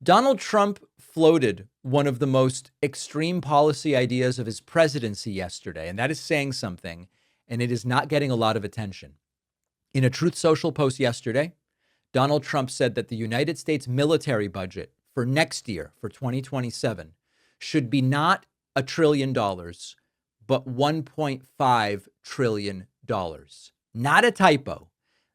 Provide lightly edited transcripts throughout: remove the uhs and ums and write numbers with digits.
Donald Trump floated one of the most extreme policy ideas of his presidency yesterday, and that is saying something, and it is not getting a lot of attention. In a Truth Social post yesterday, Donald Trump said that the United States military budget for next year, for 2027, should be not $1 trillion, but $1.5 trillion. Not a typo.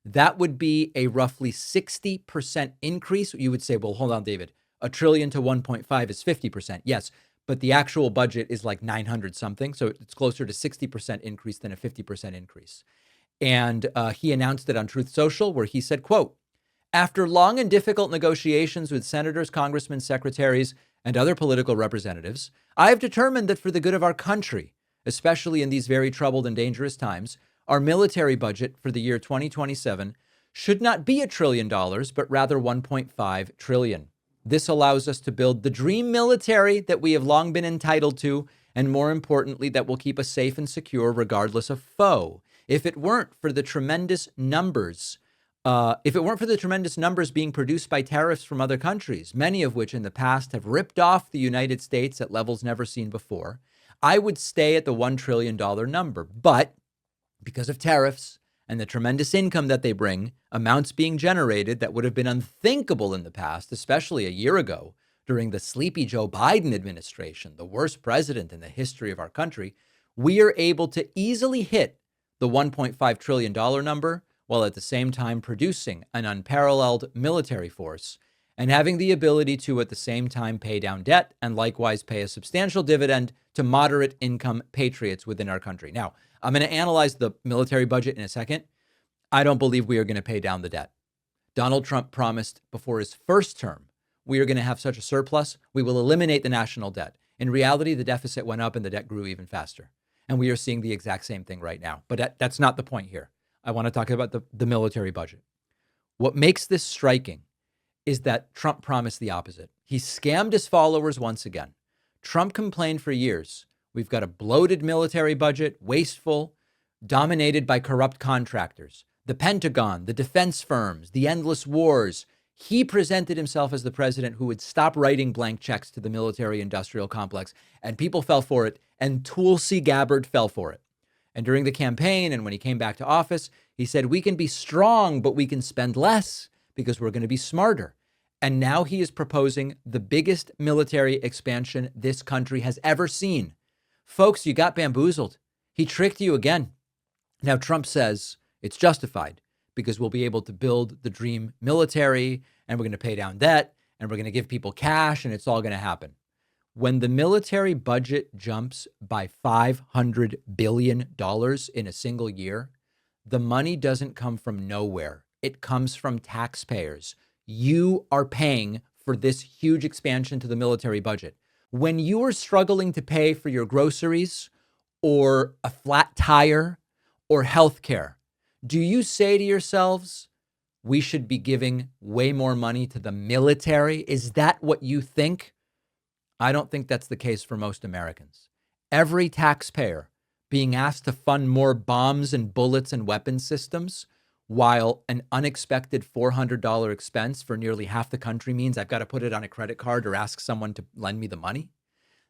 That would be a roughly 60% increase. You would say, well, hold on, David. $1 trillion to 1.5 is 50%. Yes, but the actual budget is like 900 something. So it's closer to 60% increase than a 50% increase. And he announced it on Truth Social, where he said, quote, after long and difficult negotiations with senators, congressmen, secretaries, and other political representatives, I have determined that for the good of our country, especially in these very troubled and dangerous times, our military budget for the year 2027 should not be $1 trillion, but rather $1.5 trillion. This allows us to build the dream military that we have long been entitled to, and more importantly, that will keep us safe and secure regardless of foe. If it weren't for the tremendous numbers being produced by tariffs from other countries, many of which in the past have ripped off the United States at levels never seen before, I would stay at the $1 trillion number. But because of tariffs and the tremendous income that they bring, amounts being generated that would have been unthinkable in the past, especially a year ago during the sleepy Joe Biden administration, the worst president in the history of our country, we are able to easily hit the $1.5 trillion number while at the same time producing an unparalleled military force and having the ability to at the same time pay down debt and likewise pay a substantial dividend to moderate income patriots within our country. Now, I'm going to analyze the military budget in a second. I don't believe we are going to pay down the debt. Donald Trump promised before his first term, we are going to have such a surplus, we will eliminate the national debt. In reality, the deficit went up and the debt grew even faster. And we are seeing the exact same thing right now. But that's not the point here. I want to talk about the military budget. What makes this striking is that Trump promised the opposite. He scammed his followers once again. Trump complained for years. We've got a bloated military budget, wasteful, dominated by corrupt contractors, the Pentagon, the defense firms, the endless wars. He presented himself as the president who would stop writing blank checks to the military industrial complex, and people fell for it, and Tulsi Gabbard fell for it. And during the campaign and when he came back to office, he said, we can be strong, but we can spend less because we're going to be smarter. And now he is proposing the biggest military expansion this country has ever seen. Folks, you got bamboozled. He tricked you again. Now, Trump says it's justified because we'll be able to build the dream military and we're going to pay down debt and we're going to give people cash and it's all going to happen. When the military budget jumps by $500 billion in a single year, the money doesn't come from nowhere. It comes from taxpayers. You are paying for this huge expansion to the military budget. When you are struggling to pay for your groceries or a flat tire or healthcare, do you say to yourselves, we should be giving way more money to the military? Is that what you think? I don't think that's the case for most Americans. Every taxpayer being asked to fund more bombs and bullets and weapon systems, while an unexpected $400 expense for nearly half the country means I've got to put it on a credit card or ask someone to lend me the money.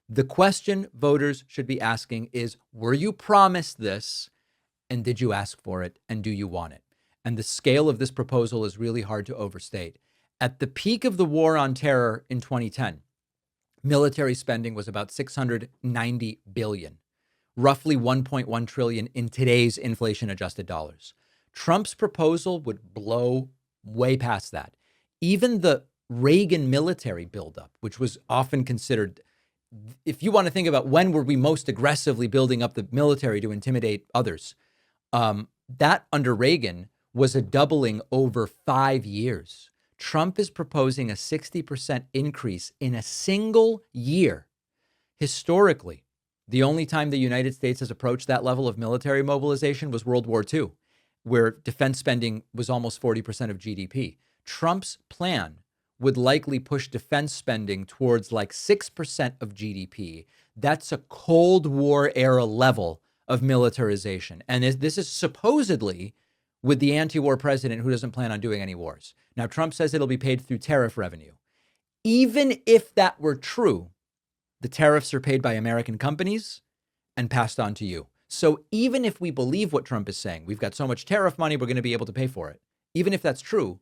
The question voters should be asking is, were you promised this and did you ask for it and do you want it? And the scale of this proposal is really hard to overstate. At the peak of the war on terror in 2010, military spending was about $690 billion, roughly $1.1 trillion in today's inflation-adjusted dollars. Trump's proposal would blow way past that. Even the Reagan military buildup, which was often considered, if you want to think about when were we most aggressively building up the military to intimidate others, that under Reagan was a doubling over 5 years. Trump is proposing a 60% increase in a single year. Historically, the only time the United States has approached that level of military mobilization was World War II, where defense spending was almost 40% of GDP. Trump's plan would likely push defense spending towards like 6% of GDP. That's a Cold War era level of militarization. And this is supposedly with the anti-war president who doesn't plan on doing any wars. Now, Trump says it'll be paid through tariff revenue. Even if that were true, the tariffs are paid by American companies and passed on to you. So even if we believe what Trump is saying, we've got so much tariff money, we're going to be able to pay for it. Even if that's true,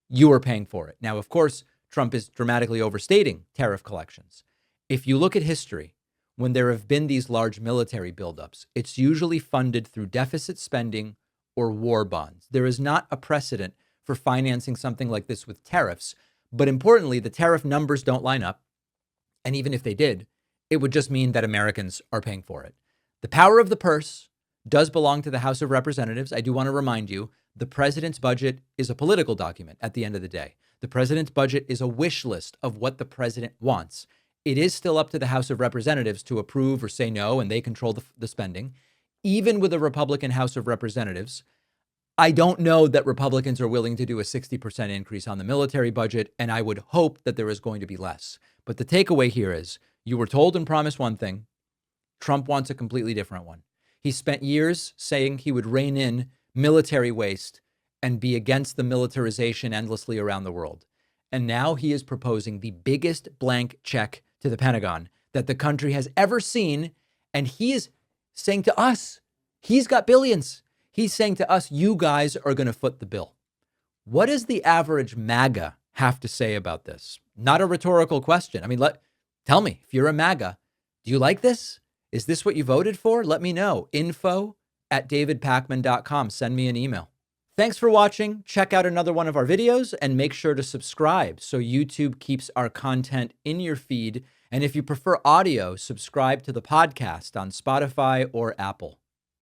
you are paying for it. Now, of course, Trump is dramatically overstating tariff collections. If you look at history, when there have been these large military buildups, it's usually funded through deficit spending or war bonds. There is not a precedent for financing something like this with tariffs. But importantly, the tariff numbers don't line up. And even if they did, it would just mean that Americans are paying for it. The power of the purse does belong to the House of Representatives. I do want to remind you, the president's budget is a political document at the end of the day. The president's budget is a wish list of what the president wants. It is still up to the House of Representatives to approve or say no, and they control the spending. Even with a Republican House of Representatives, I don't know that Republicans are willing to do a 60% increase on the military budget, and I would hope that there is going to be less. But the takeaway here is you were told and promised one thing. Trump wants a completely different one. He spent years saying he would rein in military waste and be against the militarization endlessly around the world. And now he is proposing the biggest blank check to the Pentagon that the country has ever seen. And he is saying to us, he's got billions. He's saying to us, you guys are going to foot the bill. What does the average MAGA have to say about this? Not a rhetorical question. I mean, tell me, if you're a MAGA, do you like this? Is this what you voted for? Let me know. info@davidpakman.com. Send me an email. Thanks for watching. Check out another one of our videos and make sure to subscribe so YouTube keeps our content in your feed. And if you prefer audio, subscribe to the podcast on Spotify or Apple.